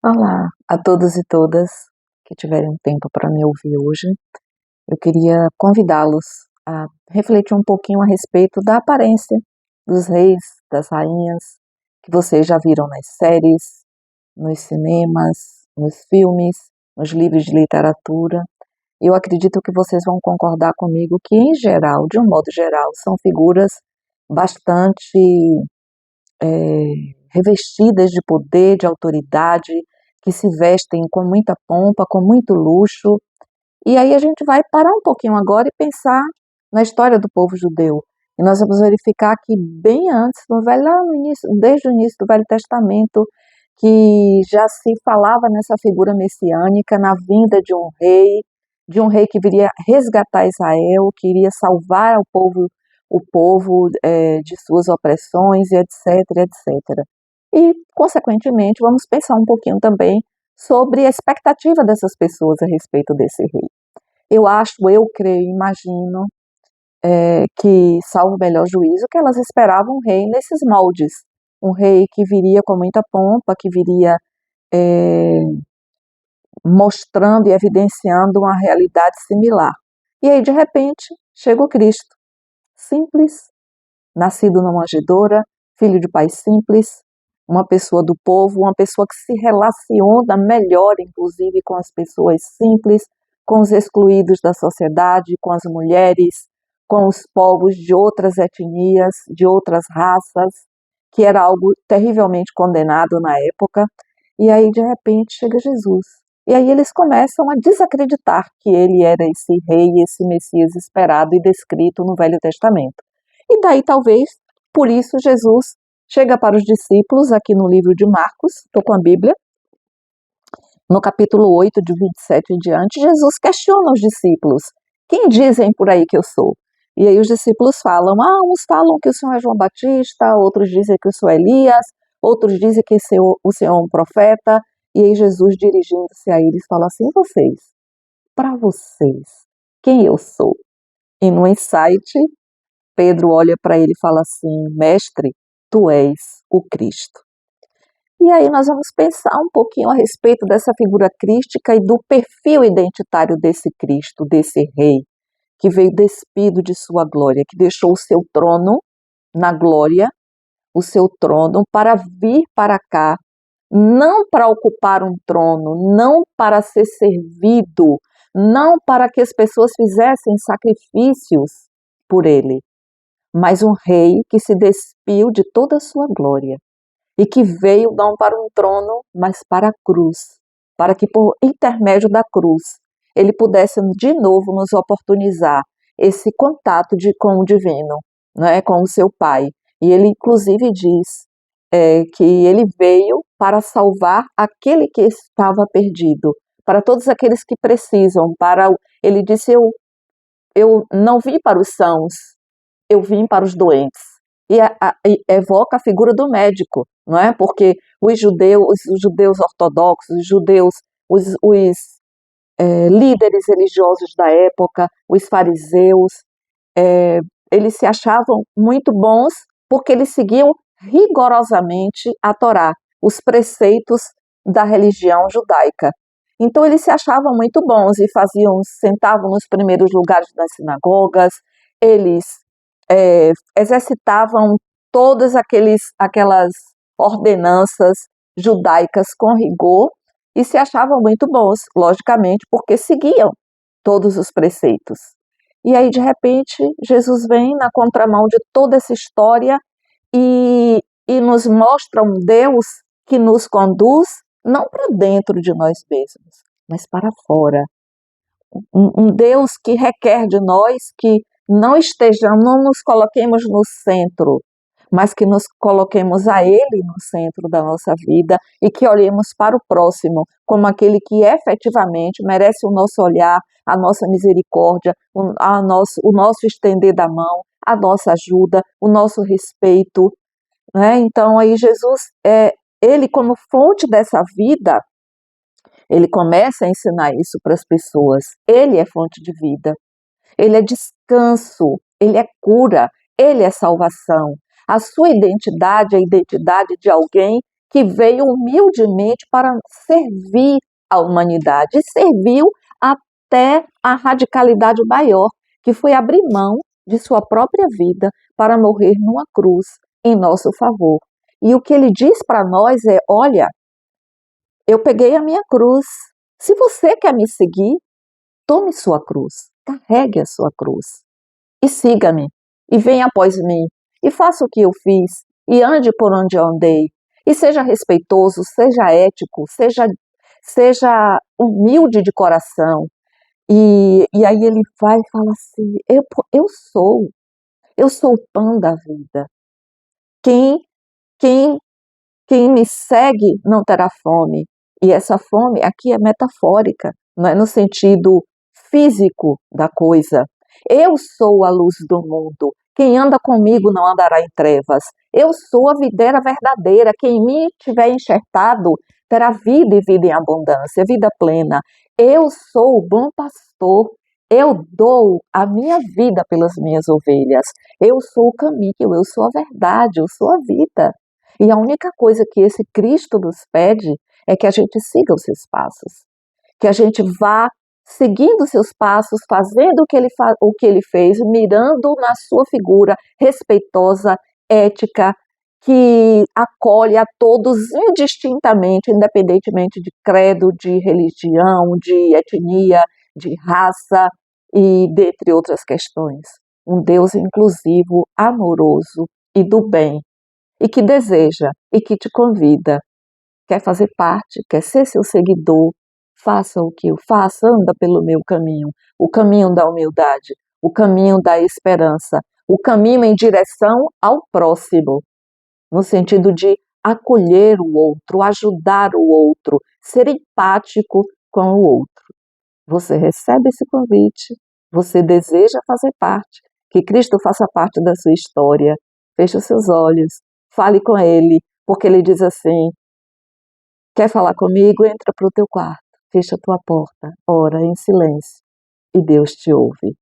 Olá a todos e todas que tiverem um tempo para me ouvir hoje. Eu queria convidá-los a refletir um pouquinho a respeito da aparência dos reis, das rainhas, que vocês já viram nas séries, nos cinemas, nos filmes, nos livros de literatura. Eu acredito que vocês vão concordar comigo que, em geral, de um modo geral, são figuras bastante revestidas de poder, de autoridade, que se vestem com muita pompa, com muito luxo. E aí a gente vai parar um pouquinho agora e pensar na história do povo judeu. E nós vamos verificar que bem antes, lá no início, desde o início do Velho Testamento, que já se falava nessa figura messiânica, na vinda de um rei que viria resgatar Israel, que iria salvar o povo de suas opressões, e etc, etc. E, consequentemente, vamos pensar um pouquinho também sobre a expectativa dessas pessoas a respeito desse rei. Eu creio, imagino, que, salvo o melhor juízo, que elas esperavam um rei nesses moldes. Um rei que viria com muita pompa, que viria mostrando e evidenciando uma realidade similar. E aí, de repente, chega o Cristo, simples, nascido numa manjedoura, filho de pai simples, uma pessoa do povo, uma pessoa que se relaciona melhor, inclusive, com as pessoas simples, com os excluídos da sociedade, com as mulheres, com os povos de outras etnias, de outras raças, que era algo terrivelmente condenado na época. E aí, de repente, chega Jesus. E aí eles começam a desacreditar que ele era esse rei, esse Messias esperado e descrito no Velho Testamento. E daí, talvez, por isso, Jesus chega para os discípulos, aqui no livro de Marcos, estou com a Bíblia, no capítulo 8, de 27 em diante, Jesus questiona os discípulos: quem dizem por aí que eu sou? E aí os discípulos falam: uns falam que o Senhor é João Batista, outros dizem que o Senhor é Elias, outros dizem que o Senhor é um profeta. E aí Jesus, dirigindo-se a eles, fala assim: para vocês, quem eu sou? E no insight, Pedro olha para ele e fala assim: mestre, tu és o Cristo. E aí nós vamos pensar um pouquinho a respeito dessa figura crística e do perfil identitário desse Cristo, desse rei, que veio despido de sua glória, que deixou o seu trono na glória, o seu trono, para vir para cá, não para ocupar um trono, não para ser servido, não para que as pessoas fizessem sacrifícios por ele, mas um rei que se despiu de toda a sua glória e que veio não para um trono, mas para a cruz, para que por intermédio da cruz ele pudesse de novo nos oportunizar esse contato com o divino, né, com o seu Pai. E ele inclusive diz que ele veio para salvar aquele que estava perdido, para todos aqueles que precisam. Ele disse: eu não vim para os sãos, eu vim para os doentes. E evoca a figura do médico, não é? Porque os judeus ortodoxos, os líderes religiosos da época, os fariseus, eles se achavam muito bons porque eles seguiam rigorosamente a Torá, os preceitos da religião judaica. Então eles se achavam muito bons e sentavam nos primeiros lugares das sinagogas, eles exercitavam todas aquelas ordenanças judaicas com rigor e se achavam muito bons, logicamente, porque seguiam todos os preceitos. E aí, de repente, Jesus vem na contramão de toda essa história e nos mostra um Deus que nos conduz não para dentro de nós mesmos, mas para fora. Um Deus que requer de nós que não nos coloquemos no centro, mas que nos coloquemos a Ele no centro da nossa vida e que olhemos para o próximo como aquele que efetivamente merece o nosso olhar, a nossa misericórdia, o nosso estender da mão, a nossa ajuda, o nosso respeito, né? Então aí Jesus, ele como fonte dessa vida, ele começa a ensinar isso para as pessoas. Ele é fonte de vida, ele é descanso, ele é cura, ele é salvação. A sua identidade é a identidade de alguém que veio humildemente para servir a humanidade e serviu até a radicalidade maior, que foi abrir mão de sua própria vida para morrer numa cruz em nosso favor. E o que ele diz para nós é: olha, eu peguei a minha cruz. Se você quer me seguir, tome sua cruz, carregue a sua cruz e siga-me, e venha após mim, e faça o que eu fiz, e ande por onde eu andei, e seja respeitoso, seja ético, seja humilde de coração. E aí ele vai e fala assim: eu sou o pão da vida. Quem, quem, quem me segue não terá fome. E essa fome aqui é metafórica, não é no sentido físico da coisa. Eu sou a luz do mundo. Quem anda comigo não andará em trevas. Eu sou a videira verdadeira. Quem em mim tiver enxertado terá vida e vida em abundância, vida plena. Eu sou o bom pastor. Eu dou a minha vida pelas minhas ovelhas. Eu sou o caminho, eu sou a verdade, eu sou a vida. E a única coisa que esse Cristo nos pede é que a gente siga os seus passos, que a gente vá seguindo os seus passos, fazendo o que ele fez, mirando na sua figura respeitosa, ética, que acolhe a todos indistintamente, independentemente de credo, de religião, de etnia, de raça e dentre outras questões. Um Deus inclusivo, amoroso e do bem, e que deseja e que te convida. Quer fazer parte, quer ser seu seguidor, faça o que eu faço, anda pelo meu caminho, o caminho da humildade, o caminho da esperança, o caminho em direção ao próximo, no sentido de acolher o outro, ajudar o outro, ser empático com o outro. Você recebe esse convite, você deseja fazer parte, que Cristo faça parte da sua história. Feche os seus olhos, fale com Ele, porque Ele diz assim: quer falar comigo? Entra para o teu quarto, fecha a tua porta, ora em silêncio e Deus te ouve.